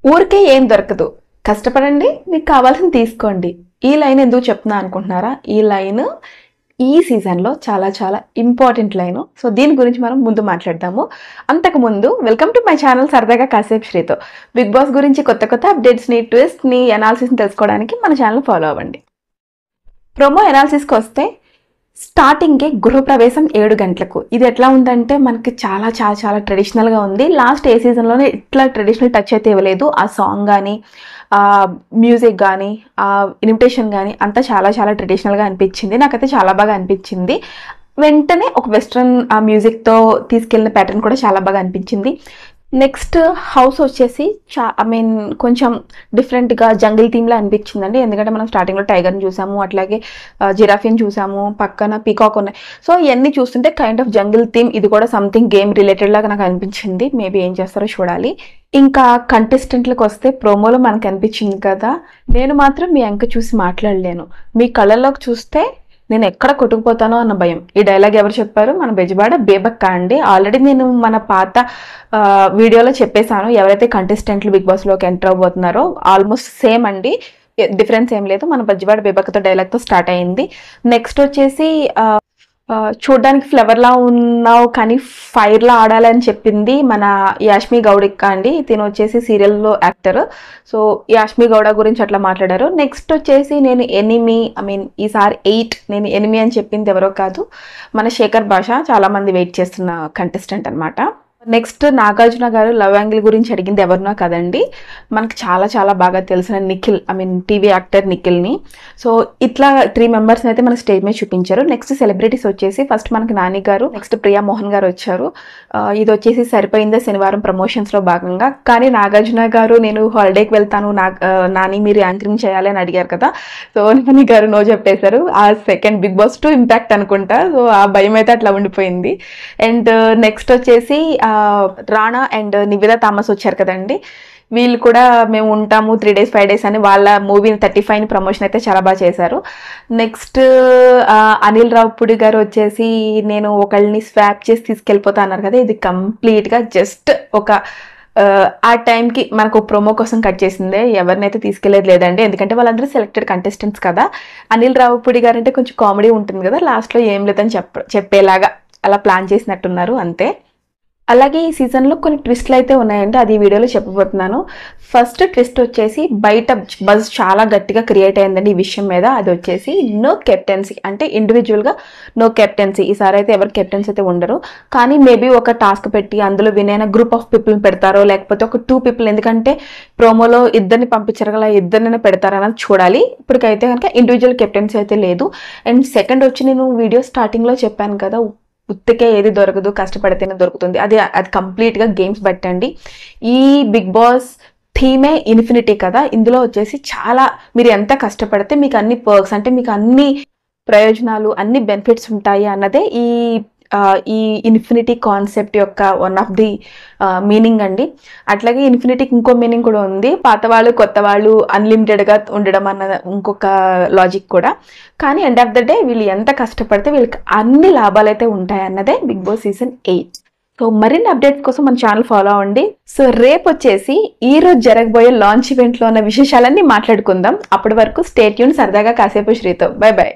ఊరికే ఏం దొరకదు, కష్టపడండి, మీకు కావాల్సింది తీసుకోండి. ఈ లైన్ ఎందుకు చెప్తున్నా అనుకుంటున్నారా? ఈ లైన్ ఈ సీజన్లో చాలా చాలా ఇంపార్టెంట్ లైన్. సో దీని గురించి మనం ముందు మాట్లాడదాము. అంతకుముందు వెల్కమ్ టు మై ఛానల్ సరదాగా కాసేపు శ్రీతో. బిగ్ బాస్ గురించి కొత్త కొత్త అప్డేట్స్ని, ట్విస్ట్ని, అనాలిసిస్ని తెలుసుకోవడానికి మన ఛానల్ ఫాలో అవ్వండి. ప్రోమో అనాలిసిస్కి వస్తే స్టార్టింగ్కే గృహప్రవేశం 7 గంటలకు. ఇది ఎట్లా ఉందంటే మనకి చాలా చాలా చాలా ట్రెడిషనల్గా ఉంది. లాస్ట్ ఏ సీజన్లోనే ఇట్లా ట్రెడిషనల్ టచ్ అయితే ఇవ్వలేదు. ఆ సాంగ్ కానీ, ఆ మ్యూజిక్ కానీ, ఆ ఇన్విటేషన్ కానీ అంతా చాలా చాలా ట్రెడిషనల్గా అనిపించింది. నాకైతే చాలా బాగా అనిపించింది. వెంటనే ఒక వెస్ట్రన్ ఆ మ్యూజిక్తో తీసుకెళ్ళిన ప్యాటర్న్ కూడా చాలా బాగా అనిపించింది. నెక్స్ట్ హౌస్ వచ్చేసి కొంచెం డిఫరెంట్గా జంగిల్ థీమ్లా అనిపించిందండి. ఎందుకంటే మనం స్టార్టింగ్లో టైగర్ని చూసాము, అట్లాగే జిరాఫీని చూసాము, పక్కన పీకాక్ ఉన్నాయి. సో ఇవన్నీ చూస్తుంటే కైండ్ ఆఫ్ జంగిల్ థీమ్. ఇది కూడా సంథింగ్ గేమ్ రిలేటెడ్ లాగా నాకు అనిపించింది. మేబీ ఏం చేస్తారో చూడాలి. ఇంకా కంటెస్టెంట్లకు వస్తే ప్రోమోలో మనకు అనిపించింది కదా, నేను మాత్రం మీ అంక చూసి మాట్లాడలేను, మీ కళ్ళల్లోకి చూస్తే నేను ఎక్కడ కొట్టుకుపోతానో అన్న భయం. ఈ డైలాగ్ ఎవరు చెప్పారు? మన బెజవాడ బేబక్క అండి. ఆల్రెడీ నేను మన పాత వీడియోలో చెప్పేశాను, ఎవరైతే కంటెస్టెంట్లు బిగ్ బాస్లోకి ఎంటర్ అవబోతున్నారో ఆల్మోస్ట్ సేమ్ అండి, డిఫరెన్స్ ఏం లేదు. మన బెజవాడ బేబక్కతో డైలాగ్తో స్టార్ట్ అయింది. నెక్స్ట్ వచ్చేసి చూడ్డానికి ఫ్లవర్లా ఉన్నావు కానీ ఫైర్లా ఆడాలని చెప్పింది మన యాష్మి గౌడిక్క అండి. తిను వచ్చేసి సీరియల్లో యాక్టర్. సో యాష్మి గౌడ గురించి అట్లా మాట్లాడారు. నెక్స్ట్ వచ్చేసి నేను ఎనిమి, ఈసారి 8 నేను ఎనిమి అని చెప్పింది ఎవరో కాదు, మన శేఖర్ భాష. చాలామంది వెయిట్ చేస్తున్న కంటెస్టెంట్ అనమాట. నెక్స్ట్ నాగార్జున గారు లవ్ యాంగిల్ గురించి అడిగింది ఎవరినో కదండి, మనకు చాలా చాలా బాగా తెలిసిన నిఖిల్, టీవీ యాక్టర్ నిఖిల్ని. సో ఇట్లా 3 మెంబర్స్ని అయితే మన స్టేజ్ మీద చూపించారు. నెక్స్ట్ సెలబ్రిటీస్ వచ్చేసి ఫస్ట్ మనకి నాని గారు, నెక్స్ట్ ప్రియా మోహన్ గారు వచ్చారు. ఇది వచ్చేసి సరిపోయిందా శనివారం ప్రమోషన్స్లో భాగంగా. కానీ నాగార్జున గారు నేను హాలిడేకి వెళ్తాను, నాని మీరు యాంకరింగ్ చేయాలి అని అడిగారు కదా. సో నాని గారు నో చెప్పేశారు. ఆ సెకండ్ బిగ్ బాస్ 2 ఇంపాక్ట్ అనుకుంటా. సో ఆ భయం అయితే అట్లా ఉండిపోయింది. అండ్ నెక్స్ట్ వచ్చేసి రాణా అండ్ నివేదా థామస్ వచ్చారు కదండి. వీళ్ళు కూడా మేము ఉంటాము 3 days 5 days అని వాళ్ళ మూవీని 35 ప్రమోషన్ అయితే చాలా బాగా చేశారు. నెక్స్ట్ అనిల్ రావుపూడి గారు వచ్చేసి నేను ఒకళ్ళని స్వాప్ చేసి తీసుకెళ్ళిపోతా అన్నారు కదా. ఇది కంప్లీట్గా జస్ట్ ఒక ఆ టైంకి మనకు ప్రోమో కోసం కట్ చేసిందే, ఎవరినైతే తీసుకెళ్లేదు లేదండి. ఎందుకంటే వాళ్ళందరూ సెలెక్టెడ్ కంటెస్టెంట్స్ కదా. అనిల్ రావుపూడి గారు అంటే కొంచెం కామెడీ ఉంటుంది కదా, లాస్ట్లో ఏం లేదని చెప్పేలాగా అలా ప్లాన్ చేసినట్టున్నారు అంతే. అలాగే ఈ సీజన్లో కొన్ని ట్విస్ట్లు అయితే ఉన్నాయండి, అది ఈ వీడియోలో చెప్పబోతున్నాను. ఫస్ట్ ట్విస్ట్ వచ్చేసి బయట బజ్ చాలా గట్టిగా క్రియేట్ అయిందండి ఈ విషయం మీద. అది వచ్చేసి నో కెప్టెన్సీ, అంటే ఇండివిజువల్గా నో కెప్టెన్సీ. ఈసారి అయితే ఎవరు కెప్టెన్స్ అయితే ఉండరు, కానీ మేబీ ఒక టాస్క్ పెట్టి అందులో వినైన గ్రూప్ ఆఫ్ పీపుల్ని పెడతారో, లేకపోతే ఒక 2 people, ఎందుకంటే ప్రోమోలో 2 పంపించారు కదా, 2 పెడతారన్నది చూడాలి. ఇప్పటికైతే కనుక ఇండివిజువల్ కెప్టెన్సీ అయితే లేదు. అండ్ సెకండ్ వచ్చి నేను వీడియో స్టార్టింగ్లో చెప్పాను కదా, ఉత్తికే ఏది దొరకదు, కష్టపడితేనే దొరుకుతుంది. అది కంప్లీట్గా గేమ్స్ బట్టండి. ఈ బిగ్ బాస్ థీమే ఇన్ఫినిటీ కదా, ఇందులో వచ్చేసి చాలా మీరు ఎంత కష్టపడితే మీకు అన్ని పర్క్స్, అంటే మీకు అన్ని ప్రయోజనాలు, అన్ని బెనిఫిట్స్ ఉంటాయి అన్నదే ఈ ఇన్ఫినిటీ కాన్సెప్ట్ యొక్క వన్ ఆఫ్ ది మీనింగ్ అండి. అట్లాగే ఇన్ఫినిటీకి ఇంకో మీనింగ్ కూడా ఉంది, పాత వాళ్ళు కొత్త వాళ్ళు అన్లిమిటెడ్గా ఉండడం అన్న ఇంకొక లాజిక్ కూడా. కానీ ఎండ్ ఆఫ్ ద డే వీళ్ళు ఎంత కష్టపడితే వీళ్ళకి అన్ని లాభాలు అయితే ఉంటాయి అన్నదే బిగ్ బాస్ సీజన్ 8. సో మరిన్ని అప్డేట్స్ కోసం మన ఛానల్ ఫాలో అవ్వండి. సో రేపు వచ్చేసి ఈ రోజు జరగబోయే లాంచ్ ఈవెంట్లో ఉన్న విశేషాలన్నీ మాట్లాడుకుందాం. అప్పటి వరకు స్టే ట్యూన్ సరదాగా కాసేపు శ్రీతో. By by.